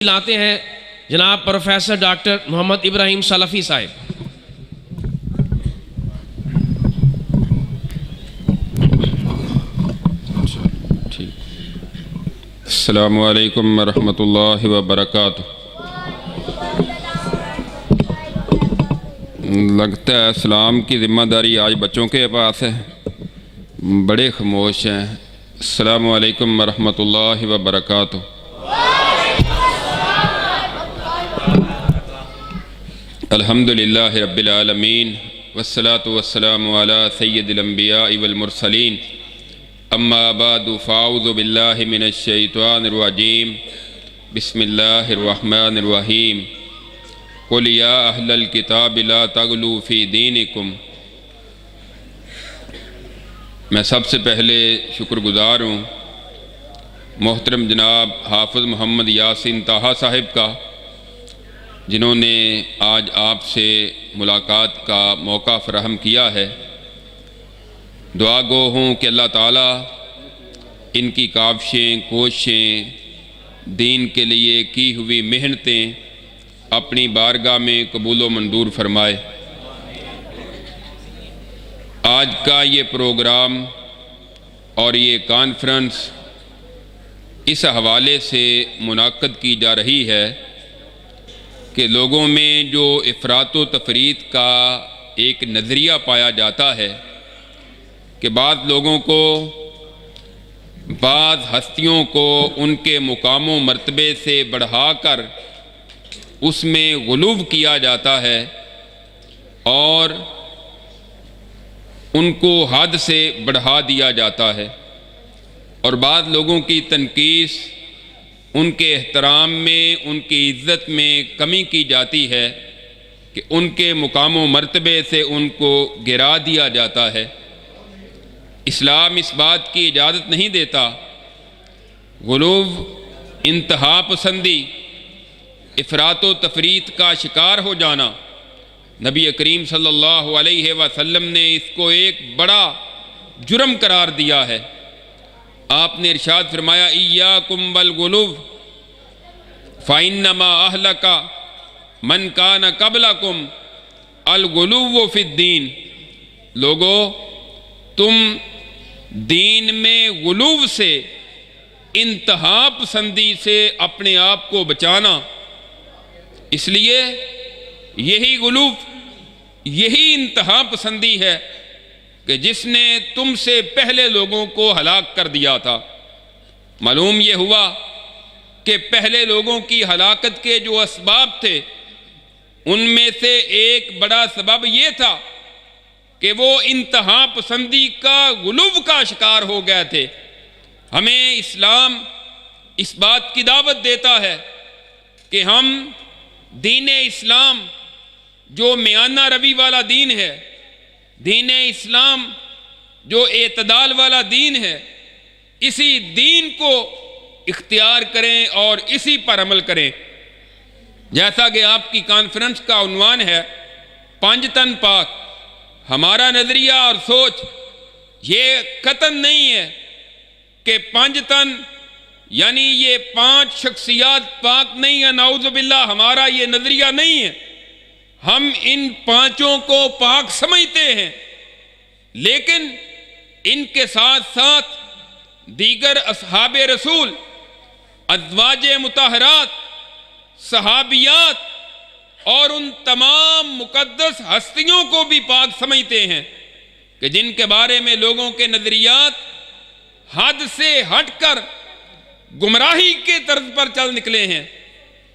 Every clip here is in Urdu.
لاتے ہیں جناب پروفیسر ڈاکٹر محمد ابراہیم سلفی صاحب۔ السلام علیکم ورحمۃ اللہ وبرکاتہ۔ لگتا ہے اسلام کی ذمہ داری آج بچوں کے پاس ہے، بڑے خاموش ہیں۔ السلام علیکم ورحمۃ اللہ وبرکاتہ۔ الحمدللہ رب العالمین والصلاة والسلام علی سید الانبیاء والمرسلین، اما بعد فاعوذ باللہ من الشیطان الرجیم، بسم اللہ الرحمن الرحیم۔ قل یا اہل الکتاب لا تغلوا فی دینکم۔ میں سب سے پہلے شکر گزار ہوں محترم جناب حافظ محمد یاسین طہٰ صاحب کا، جنہوں نے آج آپ سے ملاقات کا موقع فراہم کیا ہے۔ دعا گو ہوں کہ اللہ تعالیٰ ان کی کاوشیں، کوششیں، دین کے لیے کی ہوئی محنتیں اپنی بارگاہ میں قبول و منظور فرمائے۔ آج کا یہ پروگرام اور یہ کانفرنس اس حوالے سے منعقد کی جا رہی ہے کہ لوگوں میں جو افراط و تفریط کا ایک نظریہ پایا جاتا ہے کہ بعض لوگوں کو، بعض ہستیوں کو ان کے مقام و مرتبے سے بڑھا کر اس میں غلو کیا جاتا ہے اور ان کو حد سے بڑھا دیا جاتا ہے، اور بعض لوگوں کی تنقیص، ان کے احترام میں، ان کی عزت میں کمی کی جاتی ہے کہ ان کے مقام و مرتبے سے ان کو گرا دیا جاتا ہے۔ اسلام اس بات کی اجازت نہیں دیتا۔ غلو، انتہا پسندی، افراط و تفریط کا شکار ہو جانا، نبی کریم صلی اللہ علیہ وسلم نے اس کو ایک بڑا جرم قرار دیا ہے۔ آپ نے ارشاد فرمایا ایاکم والغلو فإنما أهلك من كان قبلكم الغلو فی الدین۔ لوگو، تم دین میں غلو سے، انتہا پسندی سے اپنے آپ کو بچانا۔ اس لیے یہی غلو، یہی انتہا پسندی ہے کہ جس نے تم سے پہلے لوگوں کو ہلاک کر دیا تھا۔ معلوم یہ ہوا کہ پہلے لوگوں کی ہلاکت کے جو اسباب تھے ان میں سے ایک بڑا سبب یہ تھا کہ وہ انتہا پسندی کا، غلو کا شکار ہو گئے تھے۔ ہمیں اسلام اس بات کی دعوت دیتا ہے کہ ہم دین اسلام جو میانہ روی والا دین ہے، دین اسلام جو اعتدال والا دین ہے، اسی دین کو اختیار کریں اور اسی پر عمل کریں۔ جیسا کہ آپ کی کانفرنس کا عنوان ہے پانچ تن پاک، ہمارا نظریہ اور سوچ یہ قطعاً نہیں ہے کہ پانچ تن یعنی یہ پانچ شخصیات پاک نہیں ہے، نعوذ باللہ، ہمارا یہ نظریہ نہیں ہے۔ ہم ان پانچوں کو پاک سمجھتے ہیں، لیکن ان کے ساتھ ساتھ دیگر اصحاب رسول، ازواج مطہرات، صحابیات اور ان تمام مقدس ہستیوں کو بھی پاک سمجھتے ہیں کہ جن کے بارے میں لوگوں کے نظریات حد سے ہٹ کر گمراہی کے طرز پر چل نکلے ہیں۔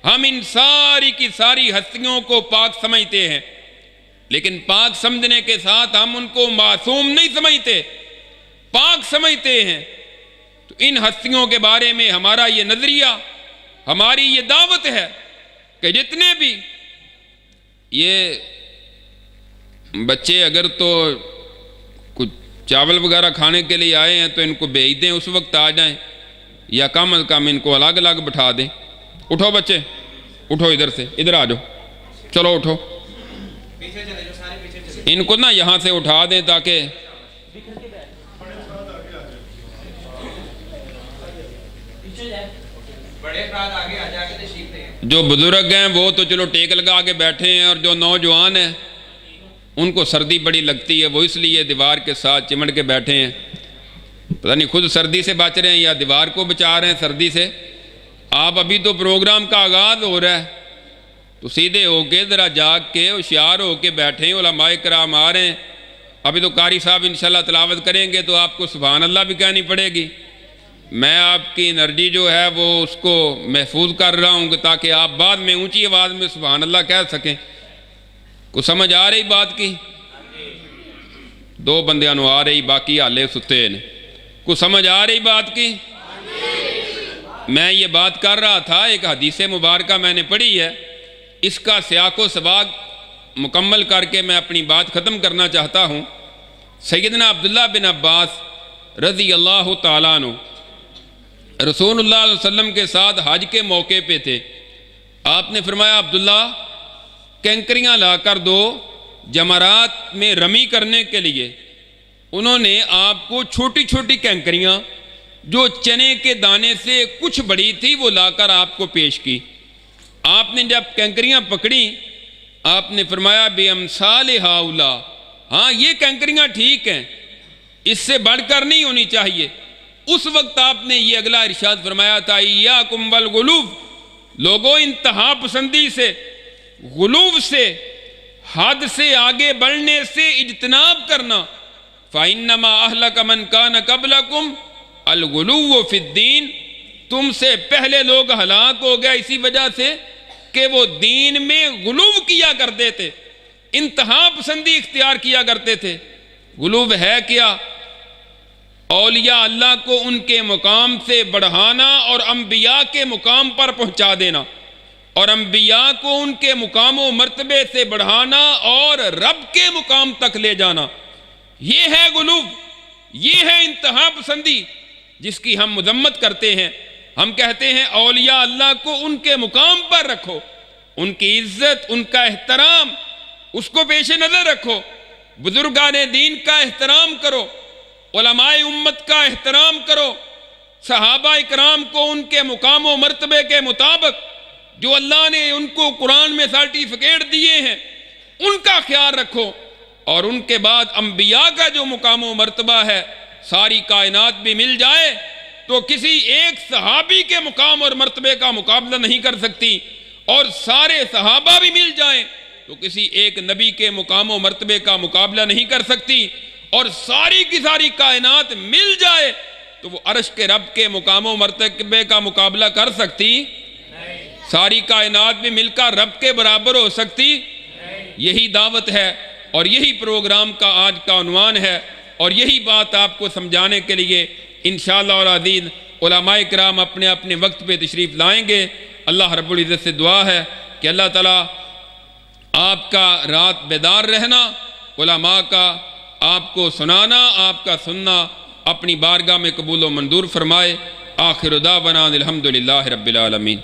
ہم ان ساری کی ساری ہستیوں کو پاک سمجھتے ہیں، لیکن پاک سمجھنے کے ساتھ ہم ان کو معصوم نہیں سمجھتے، پاک سمجھتے ہیں۔ تو ان ہستیوں کے بارے میں ہمارا یہ نظریہ، ہماری یہ دعوت ہے کہ جتنے بھی یہ بچے اگر تو کچھ چاول وغیرہ کھانے کے لیے آئے ہیں تو ان کو بھیج دیں، اس وقت آ جائیں، یا کم از کم ان کو الگ الگ بٹھا دیں۔ اٹھو بچے، اٹھو ادھر سے، ادھر آ جاؤ، چلو اٹھو، ان کو نا یہاں سے اٹھا دیں تاکہ بڑے افراد آگے آ جا کے تشریف لیں۔ جو بزرگ ہیں وہ تو چلو ٹیک لگا کے بیٹھے ہیں، اور جو نوجوان ہیں ان کو سردی بڑی لگتی ہے، وہ اس لیے دیوار کے ساتھ چمٹ کے بیٹھے ہیں، پتہ نہیں خود سردی سے بچ رہے ہیں یا دیوار کو بچا رہے ہیں سردی سے۔ آپ ابھی تو پروگرام کا آغاز ہو رہا ہے، تو سیدھے ہو کے ذرا جاگ کے ہوشیار ہو کے بیٹھیں، علماء کرام آ رہے ہیں۔ ابھی تو قاری صاحب انشاءاللہ تلاوت کریں گے تو آپ کو سبحان اللہ بھی کہنی پڑے گی۔ میں آپ کی انرجی جو ہے وہ اس کو محفوظ کر رہا ہوں کہ تاکہ آپ بعد میں اونچی آواز میں سبحان اللہ کہہ سکیں۔ کو سمجھ آ رہی بات کی؟ دو بندیاں نو آ رہی، باقی حالے ستے نے۔ کو سمجھ آ رہی بات کی؟ میں یہ بات کر رہا تھا، ایک حدیث مبارکہ میں نے پڑھی ہے، اس کا سیاق و سباق مکمل کر کے میں اپنی بات ختم کرنا چاہتا ہوں۔ سیدنا عبداللہ بن عباس رضی اللہ تعالیٰ عنہ رسول اللہ علیہ وسلم کے ساتھ حج کے موقع پہ تھے۔ آپ نے فرمایا عبداللہ کینکریاں لا کر دو جمرات میں رمی کرنے کے لیے۔ انہوں نے آپ کو چھوٹی چھوٹی کینکریاں جو چنے کے دانے سے کچھ بڑی تھی وہ لا کر آپ کو پیش کی۔ آپ نے جب کینکریاں پکڑی آپ نے فرمایا بے امثال ہاؤلا، ہاں یہ کینکریاں ٹھیک ہیں، اس سے بڑھ کر نہیں ہونی چاہیے۔ اس وقت آپ نے یہ اگلا ارشاد فرمایا تھا ایاکم والغلو، لوگوں انتہا پسندی سے، غلو سے، حد سے آگے بڑھنے سے اجتناب کرنا۔ فَإِنَّمَا أَهْلَكَ مَنْ كَانَ قَبْلَكُمْ الْغُلُوُّ فِي الدِّينِ، تم سے پہلے لوگ ہلاک ہو گئے اسی وجہ سے کہ وہ دین میں غلو کیا کرتے تھے، انتہا پسندی اختیار کیا کرتے تھے۔ غلو ہے کیا؟ اولیاء اللہ کو ان کے مقام سے بڑھانا اور انبیاء کے مقام پر پہنچا دینا، اور انبیاء کو ان کے مقام و مرتبے سے بڑھانا اور رب کے مقام تک لے جانا، یہ ہے غلو، یہ ہے انتہا پسندی جس کی ہم مذمت کرتے ہیں۔ ہم کہتے ہیں اولیاء اللہ کو ان کے مقام پر رکھو، ان کی عزت، ان کا احترام اس کو پیش نظر رکھو، بزرگان دین کا احترام کرو، علماء امت کا احترام کرو، صحابہ اکرام کو ان کے مقام و مرتبے کے مطابق جو اللہ نے ان کو قرآن میں سرٹیفکیٹ دیے ہیں ان کا خیال رکھو، اور ان کے بعد انبیاء کا جو مقام و مرتبہ ہے ساری کائنات بھی مل جائے تو کسی ایک صحابی کے مقام اور مرتبے کا مقابلہ نہیں کر سکتی، اور سارے صحابہ بھی مل جائیں تو کسی ایک نبی کے مقام و مرتبے کا مقابلہ نہیں کر سکتی، اور ساری کی ساری کائنات مل جائے تو وہ عرش کے رب کے مقام و مرتبے کا مقابلہ کر سکتی؟ ساری کائنات بھی مل کر رب کے برابر ہو سکتی؟ یہی دعوت ہے اور یہی پروگرام کا آج کا عنوان ہے، اور یہی بات آپ کو سمجھانے کے لیے انشاءاللہ اور عزیز علماء کرام اپنے اپنے وقت پہ تشریف لائیں گے۔ اللہ رب العزت سے دعا ہے کہ اللہ تعالیٰ آپ کا رات بیدار رہنا، علماء کا آپ کو سنانا، آپ کا سننا اپنی بارگاہ میں قبول و منظور فرمائے۔ آخر دعوانا الحمدللہ رب العالمین۔